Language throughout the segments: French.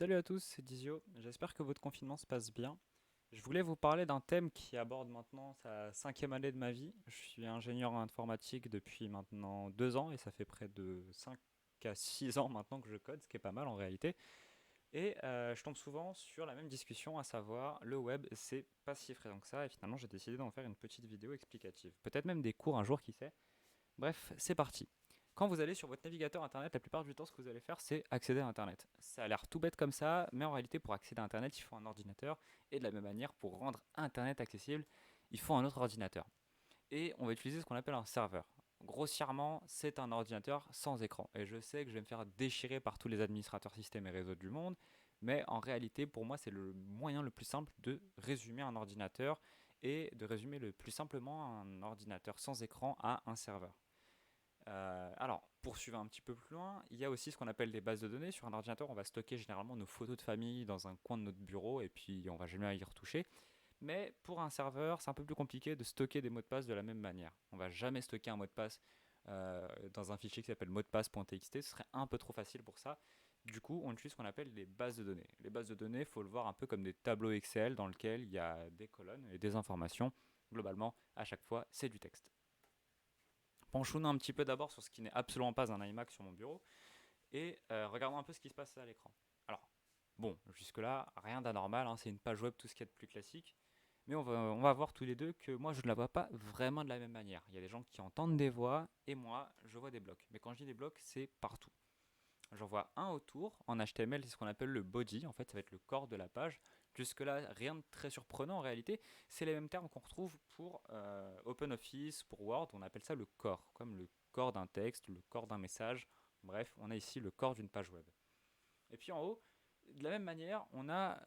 Salut à tous, c'est Dizio. J'espère que votre confinement se passe bien. Je voulais vous parler d'un thème qui aborde maintenant sa cinquième année de ma vie. Je suis ingénieur en informatique depuis maintenant 2 ans et ça fait près de 5 à 6 ans maintenant que je code, ce qui est pas mal en réalité. Et je tombe souvent sur la même discussion, à savoir le web, c'est pas si effrayant que ça. Et finalement, j'ai décidé d'en faire une petite vidéo explicative. Peut-être même des cours un jour, qui sait. Bref, c'est parti. Quand vous allez sur votre navigateur internet, la plupart du temps, ce que vous allez faire, c'est accéder à internet. Ça a l'air tout bête comme ça, mais en réalité, pour accéder à internet, il faut un ordinateur. Et de la même manière, pour rendre internet accessible, il faut un autre ordinateur. Et on va utiliser ce qu'on appelle un serveur. Grossièrement, c'est un ordinateur sans écran. Et je sais que je vais me faire déchirer par tous les administrateurs système et réseaux du monde, mais en réalité, pour moi, c'est le moyen le plus simple de résumer un ordinateur et de résumer le plus simplement un ordinateur sans écran à un serveur. Alors, poursuivre un petit peu plus loin, il y a aussi ce qu'on appelle des bases de données. Sur un ordinateur, on va stocker généralement nos photos de famille dans un coin de notre bureau et puis on va jamais y retoucher. Mais pour un serveur, c'est un peu plus compliqué de stocker des mots de passe de la même manière. On va jamais stocker un mot de passe dans un fichier qui s'appelle mot de passe.txt, ce serait un peu trop facile pour ça. Du coup, on utilise ce qu'on appelle les bases de données. Les bases de données, il faut le voir un peu comme des tableaux Excel dans lesquels il y a des colonnes et des informations. Globalement, à chaque fois, c'est du texte. Penchons-nous un petit peu d'abord sur ce qui n'est absolument pas un iMac sur mon bureau et regardons un peu ce qui se passe à l'écran. Alors, bon, jusque-là, rien d'anormal, hein, c'est une page web, tout ce qu'il y a de plus classique. Mais on va voir tous les deux que moi, je ne la vois pas vraiment de la même manière. Il y a des gens qui entendent des voix et moi, je vois des blocs. Mais quand je dis des blocs, c'est partout. J'en vois un autour. En HTML, c'est ce qu'on appelle le body. En fait, ça va être le corps de la page. Jusque-là, rien de très surprenant en réalité. C'est les mêmes termes qu'on retrouve pour OpenOffice, pour Word. On appelle ça le corps, comme le corps d'un texte, le corps d'un message. Bref, on a ici le corps d'une page web. Et puis en haut, de la même manière, on a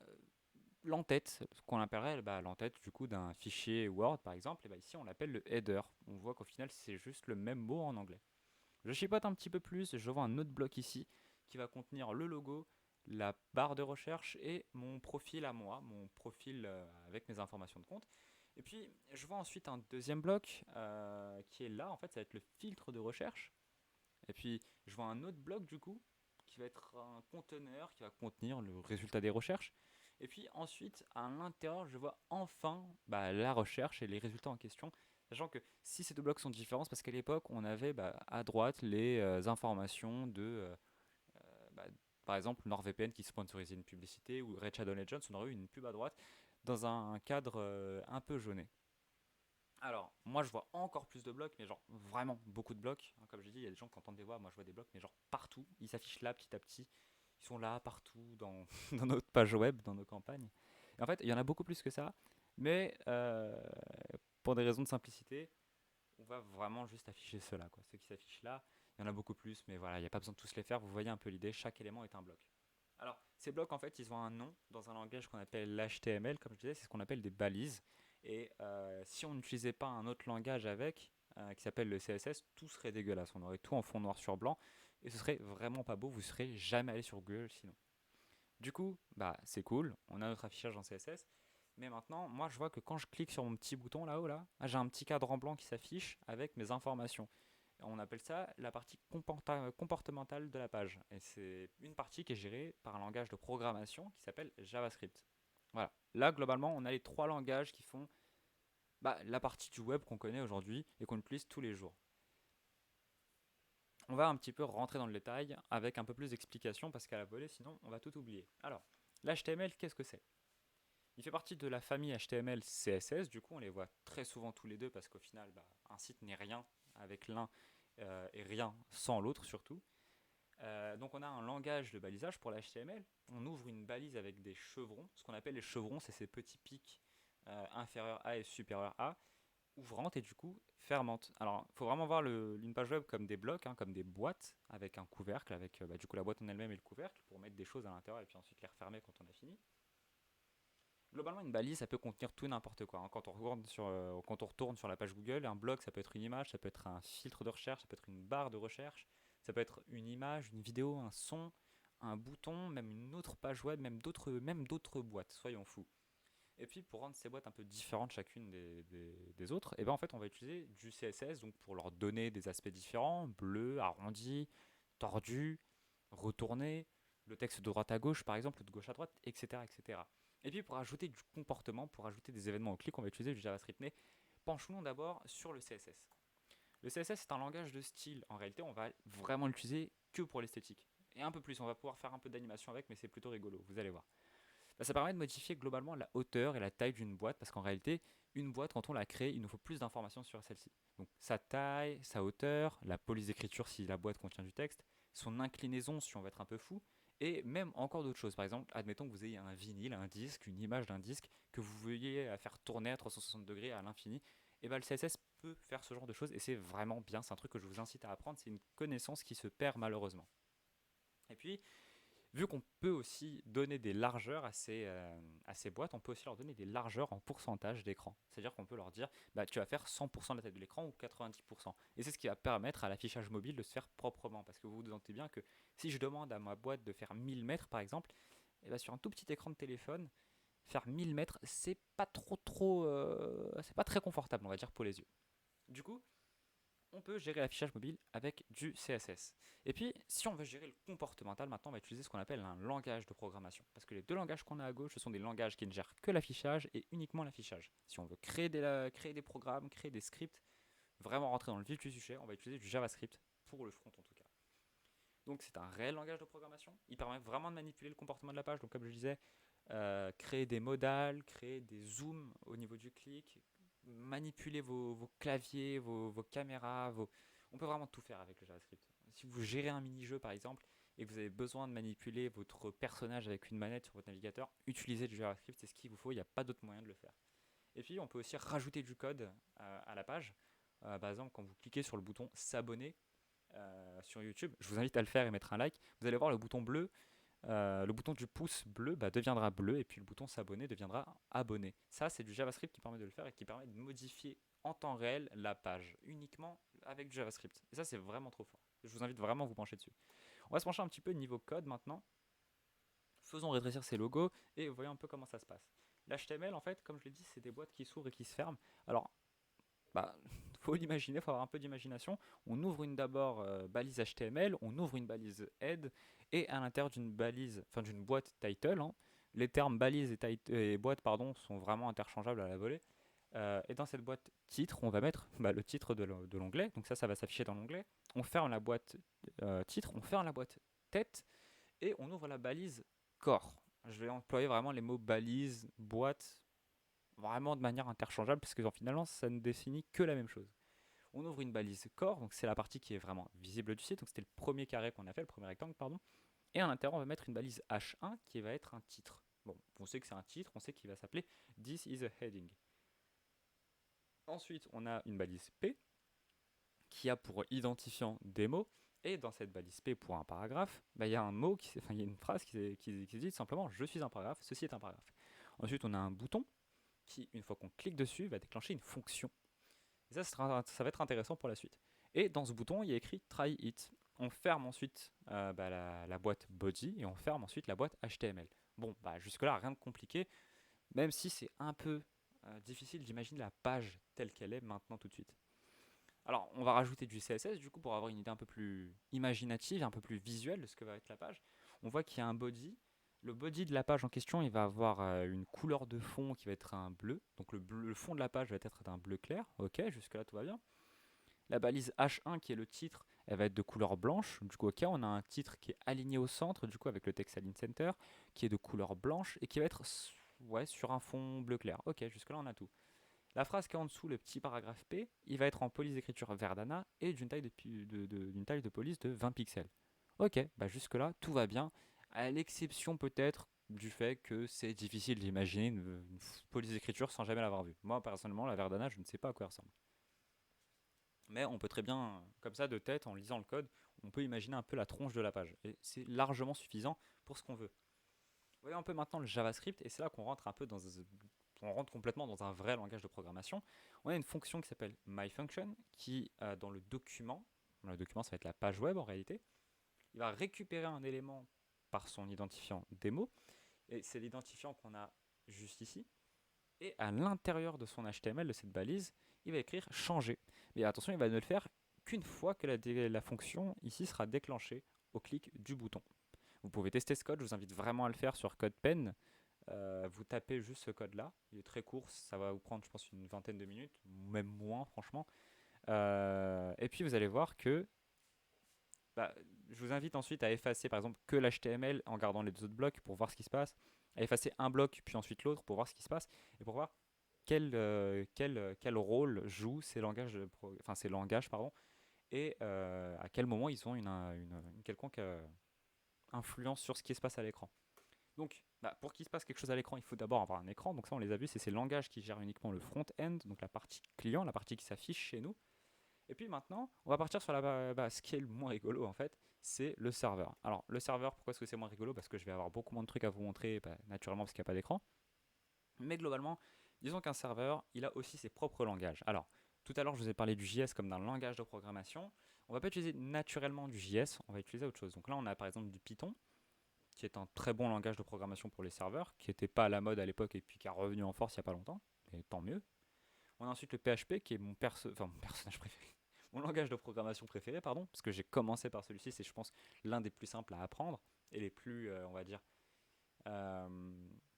l'entête, ce qu'on appellerait l'entête du coup d'un fichier Word par exemple. Et bah, ici, on l'appelle le header. On voit qu'au final, c'est juste le même mot en anglais. Je chipote un petit peu plus, je vois un autre bloc ici qui va contenir le logo, la barre de recherche et mon profil à moi, mon profil avec mes informations de compte. Et puis je vois ensuite un deuxième bloc qui est là, en fait ça va être le filtre de recherche. Et puis je vois un autre bloc du coup qui va être un conteneur qui va contenir le résultat des recherches. Et puis ensuite, à l'intérieur, je vois enfin la recherche et les résultats en question. Sachant que si ces deux blocs sont différents, c'est parce qu'à l'époque, on avait à droite les informations de, bah, par exemple, NordVPN qui sponsorisait une publicité ou Red Shadow Legends, on aurait eu une pub à droite dans un cadre un peu jauné. Alors, moi je vois encore plus de blocs, mais genre vraiment beaucoup de blocs. Hein, comme je dis, il y a des gens qui entendent des voix, moi je vois des blocs, mais genre partout. Ils s'affichent là petit à petit. Ils sont là partout dans, dans notre page web, dans nos campagnes. Et en fait, il y en a beaucoup plus que ça, mais pour des raisons de simplicité, on va vraiment juste afficher ceux-là, quoi. Ceux qui s'affichent là, il y en a beaucoup plus, mais voilà, il n'y a pas besoin de tous les faire. Vous voyez un peu l'idée, chaque élément est un bloc. Alors, ces blocs, en fait, ils ont un nom dans un langage qu'on appelle l'HTML, comme je disais, c'est ce qu'on appelle des balises. Et si on n'utilisait pas un autre langage avec, qui s'appelle le CSS, tout serait dégueulasse. On aurait tout en fond noir sur blanc, et ce serait vraiment pas beau, vous serez jamais allé sur Google sinon. Du coup, c'est cool, on a notre affichage en CSS, mais maintenant, moi je vois que quand je clique sur mon petit bouton là-haut, là, j'ai un petit cadre en blanc qui s'affiche avec mes informations. On appelle ça la partie comportementale de la page. Et c'est une partie qui est gérée par un langage de programmation qui s'appelle JavaScript. Voilà. Là, globalement, on a les trois langages qui font la partie du web qu'on connaît aujourd'hui et qu'on utilise tous les jours. On va un petit peu rentrer dans le détail avec un peu plus d'explications parce qu'à la volée, sinon, on va tout oublier. Alors, l'HTML, qu'est-ce que c'est? Il fait partie de la famille HTML CSS, du coup on les voit très souvent tous les deux parce qu'au final un site n'est rien avec l'un et rien sans l'autre surtout. Donc on a un langage de balisage pour l'HTML. On ouvre une balise avec des chevrons. Ce qu'on appelle les chevrons, c'est ces petits pics inférieurs à et supérieurs à, ouvrantes et du coup fermantes. Alors il faut vraiment voir une page web comme des blocs, hein, comme des boîtes avec un couvercle, avec du coup la boîte en elle-même et le couvercle pour mettre des choses à l'intérieur et puis ensuite les refermer quand on a fini. Globalement, une balise, ça peut contenir tout et n'importe quoi, hein. Quand on retourne sur la page Google, un blog, ça peut être une image, ça peut être un filtre de recherche, ça peut être une barre de recherche, ça peut être une image, une vidéo, un son, un bouton, même une autre page web, même d'autres boîtes, soyons fous. Et puis, pour rendre ces boîtes un peu différentes chacune des autres, et ben en fait, on va utiliser du CSS donc pour leur donner des aspects différents, bleu, arrondi, tordu, retourné. le texte de droite à gauche par exemple, ou de gauche à droite, etc. etc. Et puis pour ajouter du comportement, pour ajouter des événements au clic, on va utiliser du JavaScript. Mais penchons d'abord sur le CSS. Le CSS c'est un langage de style. En réalité, on va vraiment l'utiliser que pour l'esthétique. Et un peu plus, on va pouvoir faire un peu d'animation avec, mais c'est plutôt rigolo, vous allez voir. Bah, ça permet de modifier globalement la hauteur et la taille d'une boîte, parce qu'en réalité, une boîte, quand on la crée, il nous faut plus d'informations sur celle-ci. Donc sa taille, sa hauteur, la police d'écriture si la boîte contient du texte, son inclinaison si on veut être un peu fou, et même encore d'autres choses. Par exemple, admettons que vous ayez un vinyle, un disque, une image d'un disque, que vous veuillez faire tourner à 360 degrés à l'infini, et ben le CSS peut faire ce genre de choses, et c'est vraiment bien, c'est un truc que je vous incite à apprendre, c'est une connaissance qui se perd malheureusement. Et puis, vu qu'on peut aussi donner des largeurs à ces boîtes, on peut aussi leur donner des largeurs en pourcentage d'écran. C'est-à-dire qu'on peut leur dire, bah, tu vas faire 100% de la taille de l'écran ou 90%. Et c'est ce qui va permettre à l'affichage mobile de se faire proprement. Parce que vous vous sentez bien que si je demande à ma boîte de faire 1000 mètres par exemple, et bah, sur un tout petit écran de téléphone, faire 1000 mètres, c'est pas c'est pas très confortable, on va dire, pour les yeux. Du coup, on peut gérer l'affichage mobile avec du CSS. Et puis, si on veut gérer le comportemental, maintenant on va utiliser ce qu'on appelle un langage de programmation. Parce que les deux langages qu'on a à gauche, ce sont des langages qui ne gèrent que l'affichage et uniquement l'affichage. Si on veut créer des programmes, créer des scripts, vraiment rentrer dans le vif du sujet, on va utiliser du JavaScript, pour le front en tout cas. Donc c'est un réel langage de programmation. Il permet vraiment de manipuler le comportement de la page. Donc comme je disais, créer des modales, créer des zooms au niveau du clic, manipuler vos claviers, vos caméras, on peut vraiment tout faire avec le JavaScript. Si vous gérez un mini-jeu par exemple et que vous avez besoin de manipuler votre personnage avec une manette sur votre navigateur, utilisez du JavaScript, c'est ce qu'il vous faut, il n'y a pas d'autre moyen de le faire. Et puis on peut aussi rajouter du code à la page. Par exemple, quand vous cliquez sur le bouton s'abonner sur YouTube, je vous invite à le faire et mettre un like, vous allez voir le bouton bleu, le bouton du pouce bleu deviendra bleu et puis le bouton s'abonner deviendra abonné. Ça, c'est du JavaScript qui permet de le faire et qui permet de modifier en temps réel la page uniquement avec du JavaScript. Et ça, c'est vraiment trop fort. Je vous invite vraiment à vous pencher dessus. On va se pencher un petit peu niveau code maintenant. Faisons rétrécir ces logos et voyons un peu comment ça se passe. L'HTML, en fait, comme je l'ai dit, c'est des boîtes qui s'ouvrent et qui se ferment. Alors, bah, faut l'imaginer, faut avoir un peu d'imagination. On ouvre d'abord balise HTML, on ouvre une balise head, et à l'intérieur d'une balise, enfin d'une boîte title, hein, les termes balise et boîte pardon, sont vraiment interchangeables à la volée. Et dans cette boîte titre, on va mettre le titre de l'onglet. Donc ça va s'afficher dans l'onglet. On ferme la boîte titre, on ferme la boîte tête, et on ouvre la balise corps. Je vais employer vraiment les mots balise, boîte, vraiment de manière interchangeable, parce que finalement, ça ne définit que la même chose. On ouvre une balise corps, donc c'est la partie qui est vraiment visible du site, donc c'était le premier carré qu'on a fait, le premier rectangle, pardon. Et à l'intérieur, on va mettre une balise H1 qui va être un titre. Bon, on sait que c'est un titre, on sait qu'il va s'appeler This is a heading. Ensuite, on a une balise P qui a pour identifiant des mots. Et dans cette balise P pour un paragraphe, il y a un mot, il y a une phrase qui dit simplement je suis un paragraphe, ceci est un paragraphe. Ensuite, on a un bouton qui, une fois qu'on clique dessus, va déclencher une fonction. Et ça va être intéressant pour la suite. Et dans ce bouton, il y a écrit Try it. On ferme ensuite la boîte body et on ferme ensuite la boîte HTML. Bon, jusque-là, rien de compliqué, même si c'est un peu difficile d'imaginer la page telle qu'elle est maintenant tout de suite. Alors, on va rajouter du CSS du coup pour avoir une idée un peu plus imaginative, un peu plus visuelle de ce que va être la page. On voit qu'il y a un body. Le body de la page en question, il va avoir une couleur de fond qui va être un bleu. Donc le fond de la page va être d'un bleu clair. Ok, jusque-là tout va bien. La balise H1 qui est le titre, elle va être de couleur blanche. Du coup, ok, on a un titre qui est aligné au centre, du coup avec le texte Align Center, qui est de couleur blanche et qui va être sur un fond bleu clair. Ok, jusque-là on a tout. La phrase qui est en dessous, le petit paragraphe P, il va être en police d'écriture Verdana et d'une taille de police de 20 pixels. Ok, jusque-là, tout va bien, à l'exception peut-être du fait que c'est difficile d'imaginer une police d'écriture sans jamais l'avoir vue. Moi, personnellement, la Verdana, je ne sais pas à quoi elle ressemble. Mais on peut très bien, comme ça, de tête, en lisant le code, on peut imaginer un peu la tronche de la page. Et c'est largement suffisant pour ce qu'on veut. Voyons un peu maintenant le JavaScript, et c'est là qu'on rentre un peu on rentre complètement dans un vrai langage de programmation. On a une fonction qui s'appelle myFunction qui, dans le document ça va être la page web en réalité, il va récupérer un élément par son identifiant démo, et c'est l'identifiant qu'on a juste ici, et à l'intérieur de son HTML, de cette balise, il va écrire changer. Mais attention, il va ne le faire qu'une fois que la fonction ici sera déclenchée au clic du bouton. Vous pouvez tester ce code, je vous invite vraiment à le faire sur CodePen. Vous tapez juste ce code-là, il est très court, ça va vous prendre je pense une vingtaine de minutes, même moins franchement. Et puis vous allez voir que bah, je vous invite ensuite à effacer par exemple que l'HTML en gardant les deux autres blocs pour voir ce qui se passe, à effacer un bloc puis ensuite l'autre pour voir ce qui se passe et pour voir quel rôle jouent ces langages, ces langages pardon, et à quel moment ils ont une quelconque influence sur ce qui se passe à l'écran. Donc, pour qu'il se passe quelque chose à l'écran, il faut d'abord avoir un écran. Donc ça, on les a vus, c'est ces langages qui gèrent uniquement le front-end, donc la partie client, la partie qui s'affiche chez nous. Et puis maintenant, on va partir sur ce qui est le moins rigolo en fait, c'est le serveur. Alors le serveur, pourquoi est-ce que c'est moins rigolo? Parce que je vais avoir beaucoup moins de trucs à vous montrer, naturellement parce qu'il n'y a pas d'écran. Mais globalement, disons qu'un serveur, il a aussi ses propres langages. Alors, tout à l'heure, je vous ai parlé du JS comme d'un langage de programmation. On va pas utiliser naturellement du JS, on va utiliser autre chose. Donc là, on a par exemple du Python, qui est un très bon langage de programmation pour les serveurs, qui n'était pas à la mode à l'époque et puis qui est revenu en force il n'y a pas longtemps, et tant mieux. On a ensuite le PHP, qui est mon personnage préféré, mon langage de programmation préféré, pardon, parce que j'ai commencé par celui-ci, c'est je pense l'un des plus simples à apprendre, et les plus, on va dire, euh,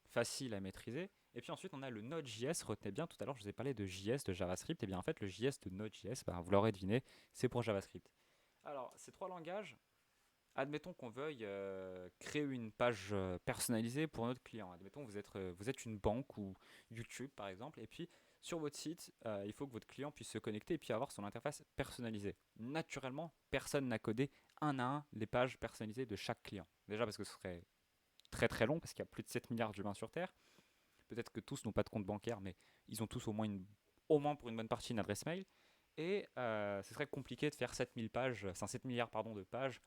faciles à maîtriser. Et puis ensuite, on a le Node.js, retenez bien, tout à l'heure je vous ai parlé de JS, de JavaScript, et bien en fait le JS de Node.js, vous l'aurez deviné, c'est pour JavaScript. Alors, ces trois langages, admettons qu'on veuille créer une page personnalisée pour notre client. Admettons que vous êtes une banque ou YouTube par exemple, et puis sur votre site, il faut que votre client puisse se connecter et puis avoir son interface personnalisée. Naturellement, personne n'a codé un à un les pages personnalisées de chaque client. Déjà parce que ce serait très très long, parce qu'il y a plus de 7 milliards d'humains sur Terre. Peut-être que tous n'ont pas de compte bancaire, mais ils ont tous au moins pour une bonne partie une adresse mail. Et ce serait compliqué de faire 7000 pages, 7 milliards pardon, de pages.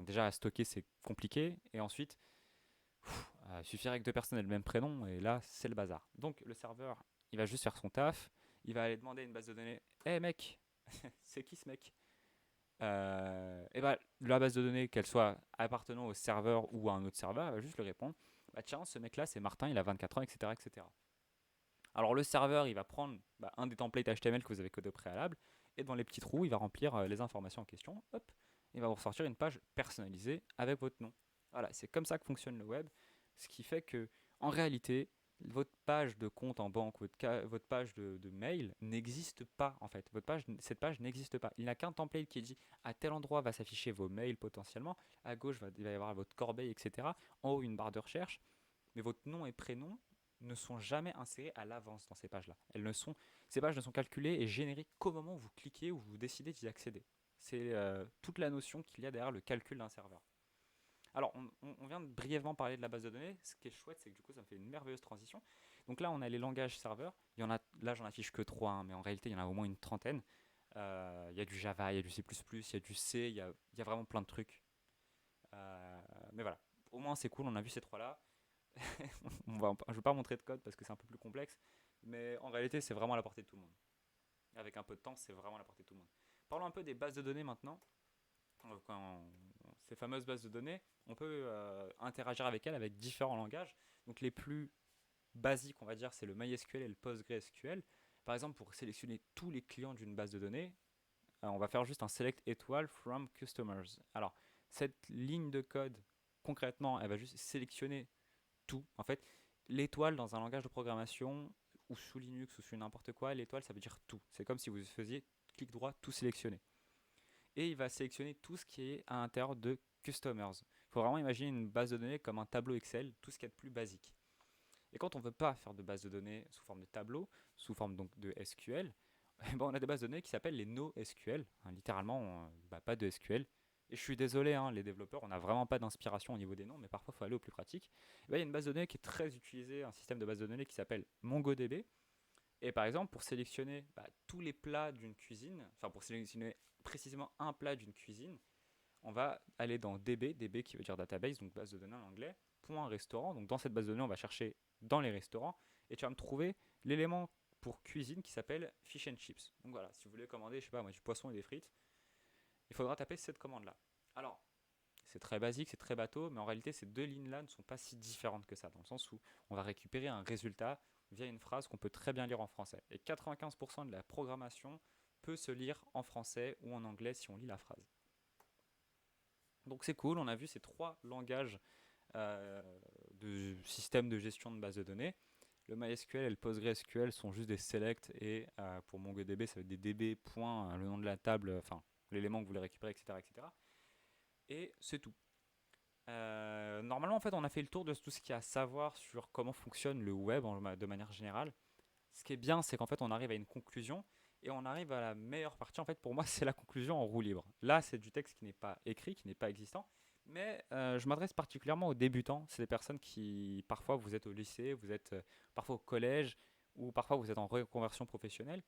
Déjà à stocker c'est compliqué et ensuite il suffirait que deux personnes aient le même prénom et là c'est le bazar. Donc le serveur il va juste faire son taf, il va aller demander à une base de données hé mec, c'est qui ce mec? Et la base de données, qu'elle soit appartenant au serveur ou à un autre serveur, elle va juste lui répondre tiens, ce mec là c'est Martin, il a 24 ans, etc. etc. Alors le serveur il va prendre un des templates HTML que vous avez codé au préalable et dans les petits trous il va remplir les informations en question, hop, il va vous ressortir une page personnalisée avec votre nom. Voilà, c'est comme ça que fonctionne le web, ce qui fait que en réalité votre page de compte en banque, votre page de mail n'existe pas en fait. Cette page n'existe pas. Il n'y a qu'un template qui dit à tel endroit va s'afficher vos mails potentiellement, à gauche il va y avoir votre corbeille, etc. En haut une barre de recherche, mais votre nom et prénom ne sont jamais insérés à l'avance dans ces pages-là. Ces pages ne sont calculées et générées qu'au moment où vous cliquez ou vous décidez d'y accéder. C'est toute la notion qu'il y a derrière le calcul d'un serveur. Alors, on vient de brièvement parler de la base de données. Ce qui est chouette, c'est que du coup, ça me fait une merveilleuse transition. Donc là, on a les langages serveurs. Là, j'en affiche que 3, mais en réalité, il y en a au moins une trentaine. Il y a du Java, il y a du C++, il y a du C, il y a vraiment plein de trucs. Mais voilà, au moins c'est cool, on a vu ces trois-là. Je ne vais pas montrer de code parce que c'est un peu plus complexe, mais en réalité, c'est vraiment à la portée de tout le monde. Avec un peu de temps, c'est vraiment à la portée de tout le monde. Parlons un peu des bases de données maintenant. Ces fameuses bases de données, on peut interagir avec elles avec différents langages. Donc les plus basiques, on va dire, c'est le MySQL et le PostgreSQL. Par exemple, pour sélectionner tous les clients d'une base de données, on va faire juste un select étoile from customers. Alors, cette ligne de code, concrètement, elle va juste sélectionner tout. En fait, l'étoile dans un langage de programmation, ou sous Linux, ou sous n'importe quoi, l'étoile, ça veut dire tout. C'est comme si vous faisiez clic droit, tout sélectionner. Et il va sélectionner tout ce qui est à l'intérieur de customers. Il faut vraiment imaginer une base de données comme un tableau Excel, tout ce qui est de plus basique. Et quand on ne veut pas faire de base de données sous forme de tableau, sous forme donc de SQL, on a des bases de données qui s'appellent les NoSQL. Littéralement, pas de SQL. Et je suis désolé, les développeurs, on n'a vraiment pas d'inspiration au niveau des noms, mais parfois il faut aller au plus pratique. Il y a une base de données qui est très utilisée, un système de base de données qui s'appelle MongoDB. Et par exemple, pour sélectionner tous les plats d'une cuisine, enfin pour sélectionner précisément un plat d'une cuisine, on va aller dans DB qui veut dire database, donc base de données en anglais, point restaurant. Donc dans cette base de données, on va chercher dans les restaurants et tu vas me trouver l'élément pour cuisine qui s'appelle fish and chips. Donc voilà, si vous voulez commander, je sais pas moi, du poisson et des frites, il faudra taper cette commande-là. Alors, c'est très basique, c'est très bateau, mais en réalité, ces deux lignes-là ne sont pas si différentes que ça, dans le sens où on va récupérer un résultat via une phrase qu'on peut très bien lire en français. Et 95% de la programmation peut se lire en français ou en anglais si on lit la phrase. Donc c'est cool, on a vu ces trois langages euh, de système de gestion de base de données. Le MySQL et le PostgreSQL sont juste des selects et pour MongoDB, ça va être des DB points, le nom de la table, enfin l'élément que vous voulez récupérer, etc. etc. Et c'est tout. Normalement, en fait, on a fait le tour de tout ce qu'il y a à savoir sur comment fonctionne le web de manière générale. Ce qui est bien, c'est qu'en fait, on arrive à une conclusion et on arrive à la meilleure partie. En fait, pour moi, c'est la conclusion en roue libre. Là, c'est du texte qui n'est pas écrit, qui n'est pas existant. Mais je m'adresse particulièrement aux débutants. C'est des personnes qui, parfois, vous êtes au lycée, vous êtes parfois au collège, ou parfois vous êtes en reconversion professionnelle.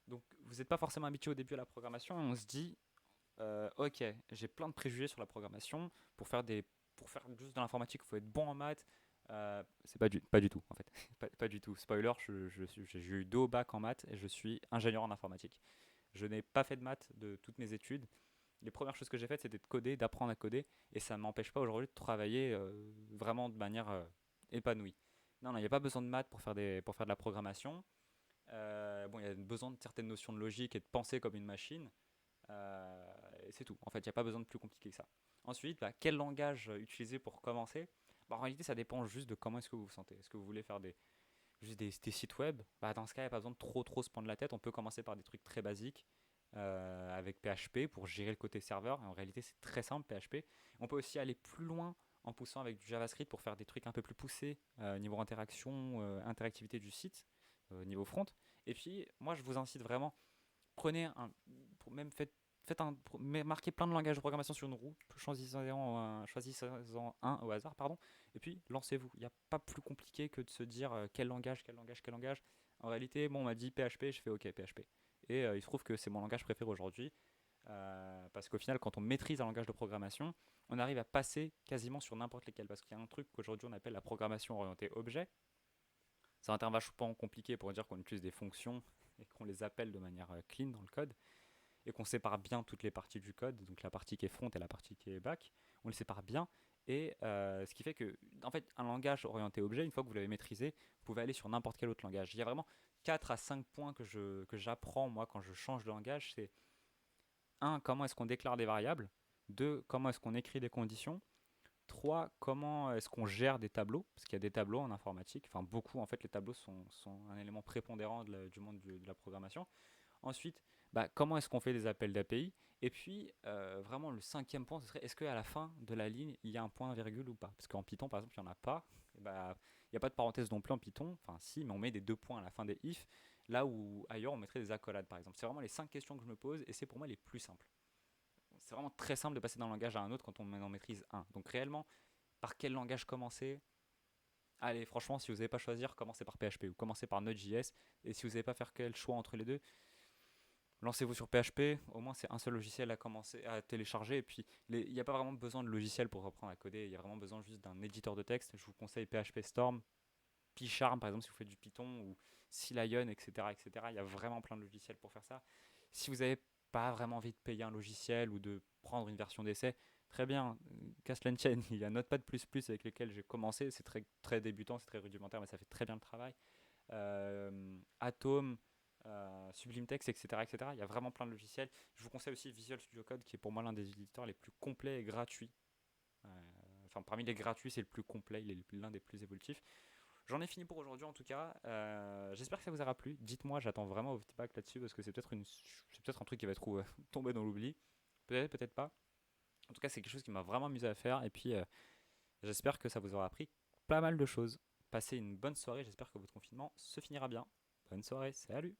Donc, vous n'êtes pas forcément habitué au début à la programmation et on se dit, ok, j'ai plein de préjugés sur la programmation. Pour faire juste de l'informatique, il faut être bon en maths. C'est pas du tout, en fait. Pas du tout. Spoiler, j'ai eu 2 au bac en maths et je suis ingénieur en informatique. Je n'ai pas fait de maths de toutes mes études. Les premières choses que j'ai faites, c'était de coder, d'apprendre à coder. Et ça ne m'empêche pas aujourd'hui de travailler vraiment de manière épanouie. Non, non, il n'y a pas besoin de maths pour faire de la programmation. Bon, il y a besoin de certaines notions de logique et de penser comme une machine. Et c'est tout. En fait, il n'y a pas besoin de plus compliqué que ça. Ensuite, bah, quel langage utiliser pour commencer? Bah, en réalité, ça dépend juste de comment est-ce que vous vous sentez. Est-ce que vous voulez faire juste des sites web? Bah, dans ce cas, il n'y a pas besoin de trop se prendre la tête. On peut commencer par des trucs très basiques avec PHP pour gérer le côté serveur. Et en réalité, c'est très simple, PHP. On peut aussi aller plus loin en poussant avec du JavaScript pour faire des trucs un peu plus poussés niveau interaction, interactivité du site, niveau front. Et puis, moi, je vous incite vraiment, prenez un, même marquez plein de langages de programmation sur une roue, choisissez-en un au hasard, pardon, et puis lancez-vous. Il n'y a pas plus compliqué que de se dire quel langage, quel langage, quel langage. En réalité, bon, on m'a dit PHP, je fais OK, PHP. Et il se trouve que c'est mon langage préféré aujourd'hui, parce qu'au final, quand on maîtrise un langage de programmation, on arrive à passer quasiment sur n'importe lesquels, parce qu'il y a un truc qu'aujourd'hui on appelle la programmation orientée objet. C'est un terme vachement compliqué pour dire qu'on utilise des fonctions et qu'on les appelle de manière clean dans le code et qu'on sépare bien toutes les parties du code, donc la partie qui est front et la partie qui est back, on les sépare bien. Et ce qui fait que, en fait, un langage orienté objet, une fois que vous l'avez maîtrisé, vous pouvez aller sur n'importe quel autre langage. Il y a vraiment 4 à 5 points que j'apprends moi quand je change de langage. C'est un, comment est-ce qu'on déclare des variables. 2, comment est-ce qu'on écrit des conditions. 3, comment est-ce qu'on gère des tableaux, parce qu'il y a des tableaux en informatique, enfin beaucoup en fait, les tableaux sont un élément prépondérant du monde de la programmation. Ensuite, bah, comment est-ce qu'on fait des appels d'API? Et puis, vraiment, le cinquième point, ce serait est-ce qu'à la fin de la ligne, il y a un point virgule ou pas? Parce qu'en Python, par exemple, il n'y en a pas. Et bah, il n'y a pas de parenthèse non plus en Python. Enfin, si, mais on met des 2 points à la fin des if. Là où ailleurs, on mettrait des accolades, par exemple. C'est vraiment les 5 questions que je me pose et c'est pour moi les plus simples. C'est vraiment très simple de passer d'un langage à un autre quand on en maîtrise un. Donc, réellement, par quel langage commencer? Allez, franchement, si vous n'avez pas choisir, commencez par PHP ou commencez par Node.js. Et si vous n'avez pas faire quel choix entre les deux, lancez-vous sur PHP, au moins c'est un seul logiciel à commencer à télécharger et puis il n'y a pas vraiment besoin de logiciel pour reprendre à coder, il y a vraiment besoin juste d'un éditeur de texte. Je vous conseille PHP Storm, PyCharm par exemple si vous faites du Python ou Scillion, etc., etc. Il y a vraiment plein de logiciels pour faire ça. Si vous n'avez pas vraiment envie de payer un logiciel ou de prendre une version d'essai, très bien, casse la chaîne, il y a Notepad++ avec lequel j'ai commencé, c'est très débutant, c'est très rudimentaire mais ça fait très bien le travail. Atom, Sublime Text, etc., etc. Il y a vraiment plein de logiciels. Je vous conseille aussi Visual Studio Code, qui est pour moi l'un des éditeurs les plus complets et gratuits. Euh, enfin, parmi les gratuits, c'est le plus complet, il est l'un des plus évolutifs. J'en ai fini pour aujourd'hui en tout cas. J'espère que ça vous aura plu. Dites-moi, j'attends vraiment vos feedbacks là-dessus parce que c'est peut-être un truc qui va tomber dans l'oubli. Peut-être, peut-être pas. En tout cas, c'est quelque chose qui m'a vraiment amusé à faire. Et puis, j'espère que ça vous aura appris pas mal de choses. Passez une bonne soirée. J'espère que votre confinement se finira bien. Bonne soirée. Salut!